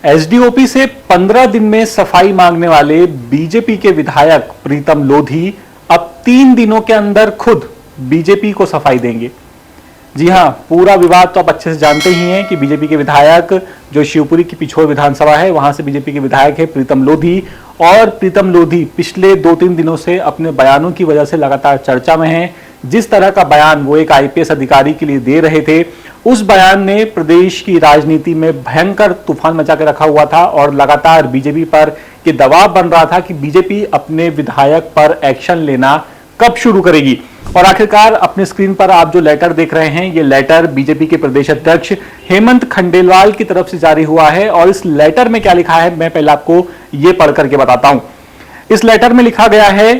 SDOP से 15 दिन में सफाई मांगने वाले बीजेपी के विधायक प्रीतम लोधी अब 3 दिनों के अंदर खुद बीजेपी को सफाई देंगे। जी हां, पूरा विवाद तो आप अच्छे से जानते ही हैं कि बीजेपी के विधायक जो शिवपुरी की पिछोर विधानसभा है वहां से बीजेपी के विधायक है प्रीतम लोधी, और प्रीतम लोधी पिछले 2-3 दिनों से अपने बयानों की वजह से लगातार चर्चा में हैं। जिस तरह का बयान वो एक आईपीएस अधिकारी के लिए दे रहे थे, उस बयान ने प्रदेश की राजनीति में भयंकर तूफान मचा के रखा हुआ था और लगातार बीजेपी पर ये दबाव बन रहा था कि बीजेपी अपने विधायक पर एक्शन लेना कब शुरू करेगी। और आखिरकार अपने स्क्रीन पर आप जो लेटर देख रहे हैं, ये लेटर बीजेपी के प्रदेश अध्यक्ष हेमंत खंडेलवाल की तरफ से जारी हुआ है। और इस लेटर में क्या लिखा है, मैं पहले आपको ये पढ़ करके बताता हूं। इस लेटर में लिखा गया है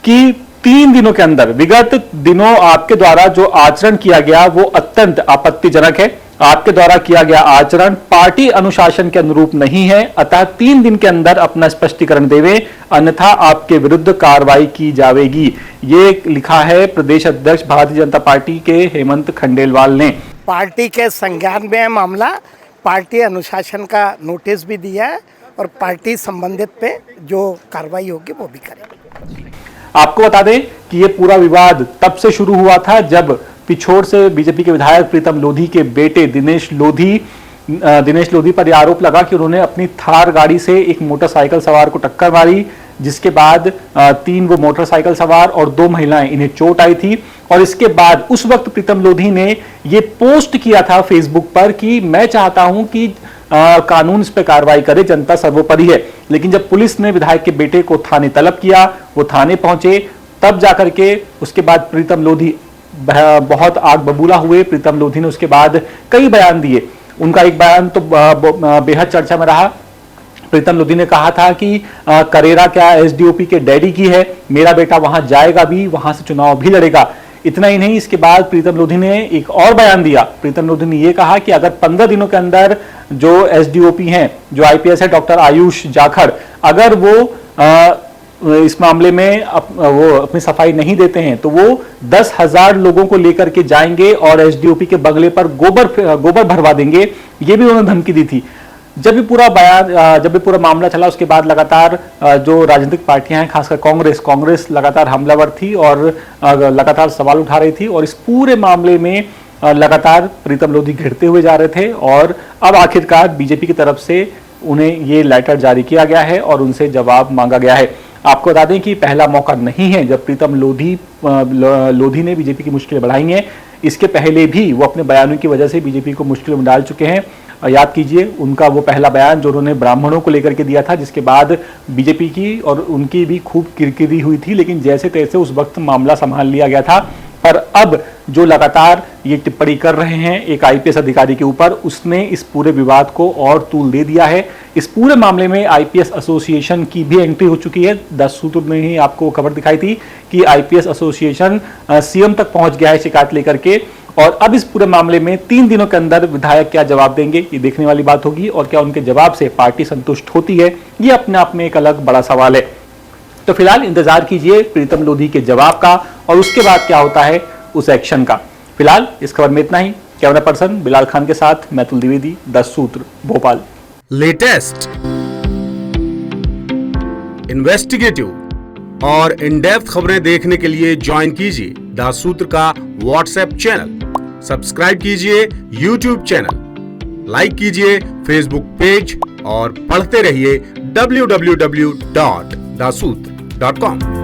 कि 3 दिनों के अंदर, विगत दिनों आपके द्वारा जो आचरण किया गया वो अत्यंत आपत्तिजनक है। आपके द्वारा किया गया आचरण पार्टी अनुशासन के अनुरूप नहीं है, अतः 3 दिन के अंदर अपना स्पष्टीकरण देवे, अन्यथा आपके विरुद्ध कार्रवाई की जाएगी। ये लिखा है प्रदेश अध्यक्ष भारतीय जनता पार्टी के हेमंत खंडेलवाल ने। पार्टी के संज्ञान में है मामला, पार्टी अनुशासन का नोटिस भी दिया है और पार्टी संबंधित पे जो कार्रवाई होगी वो भी करेगी। आपको बता दें कि यह पूरा विवाद तब से शुरू हुआ था जब पिछोर से बीजेपी के विधायक प्रीतम लोधी के बेटे दिनेश लोधी पर यह आरोप लगा कि उन्होंने अपनी थार गाड़ी से एक मोटरसाइकिल सवार को टक्कर मारी, जिसके बाद 3 वो मोटरसाइकिल सवार और 2 महिलाएं, इन्हें चोट आई थी। और इसके बाद उस वक्त प्रीतम लोधी ने यह पोस्ट किया था फेसबुक पर कि मैं चाहता हूं कि कानून इस पर कार्रवाई करे, जनता सर्वोपरि है। लेकिन जब पुलिस ने विधायक के बेटे को थाने तलब किया, वो थाने पहुंचे, तब जाकर के उसके बाद प्रीतम लोधी बहुत आग बबूला हुए। प्रीतम लोधी ने उसके बाद कई बयान दिए। उनका एक बयान तो बेहद चर्चा में रहा। प्रीतम लोधी ने कहा था कि करेरा क्या एसडीओपी के डैडी की है, मेरा बेटा वहां जाएगा भी, वहां से चुनाव भी लड़ेगा। इतना ही नहीं, इसके बाद प्रीतम लोधी ने एक और बयान दिया। प्रीतम लोधी ने यह कहा कि अगर 15 दिनों के अंदर जो एसडीओपी हैं, जो आईपीएस है डॉक्टर आयुष जाखड़, अगर वो इस मामले में वो अपनी सफाई नहीं देते हैं तो वो 10,000 लोगों को लेकर के जाएंगे और एसडीओपी के बंगले पर गोबर भरवा देंगे। ये भी उन्होंने धमकी दी थी। जब भी पूरा मामला चला, उसके बाद लगातार जो राजनीतिक पार्टियां हैं, खासकर कांग्रेस लगातार हमलावर थी और लगातार सवाल उठा रही थी। और इस पूरे मामले में लगातार प्रीतम लोधी घिरते हुए जा रहे थे। और अब आखिरकार बीजेपी की तरफ से उन्हें ये लेटर जारी किया गया है और उनसे जवाब मांगा गया है। आपको बता दें कि पहला मौका नहीं है जब प्रीतम लोधी ने बीजेपी की मुश्किलें बढ़ाई हैं। इसके पहले भी वो अपने बयानों की वजह से बीजेपी को मुश्किल में डाल चुके हैं। याद कीजिए उनका वो पहला बयान जो उन्होंने ब्राह्मणों को लेकर के दिया था, जिसके बाद बीजेपी की और उनकी भी खूब किरकिरी हुई थी। लेकिन जैसे तैसे उस वक्त मामला संभाल लिया गया था। पर अब जो लगातार ये टिप्पणी कर रहे हैं एक आईपीएस अधिकारी के ऊपर, उसने इस पूरे विवाद को और तूल दे दिया है। इस पूरे मामले में आईपीएस एसोसिएशन की भी एंट्री हो चुकी है। 10 सूत्र में ही आपको खबर दिखाई थी कि आईपीएस एसोसिएशन सीएम तक पहुंच गया है शिकायत लेकर के। और अब इस पूरे मामले में 3 दिनों के अंदर विधायक क्या जवाब देंगे, ये देखने वाली बात होगी। और क्या उनके जवाब से पार्टी संतुष्ट होती है, ये अपने आप में एक अलग बड़ा सवाल है। तो फिलहाल इंतजार कीजिए प्रीतम लोधी के जवाब का और उसके बाद क्या होता है उस एक्शन का। फिलहाल इस खबर में इतना ही। कैमरा पर्सन बिलाल खान के साथ मैतुल द्विवेदी, 10 सूत्र, भोपाल। लेटेस्ट, इन्वेस्टिगेटिव और इन डेप्थ खबरें देखने के लिए ज्वाइन कीजिए 10 सूत्र का व्हाट्सएप चैनल, सब्सक्राइब कीजिए यूट्यूब चैनल, लाइक कीजिए फेसबुक पेज और पढ़ते रहिए www.dasootra.com।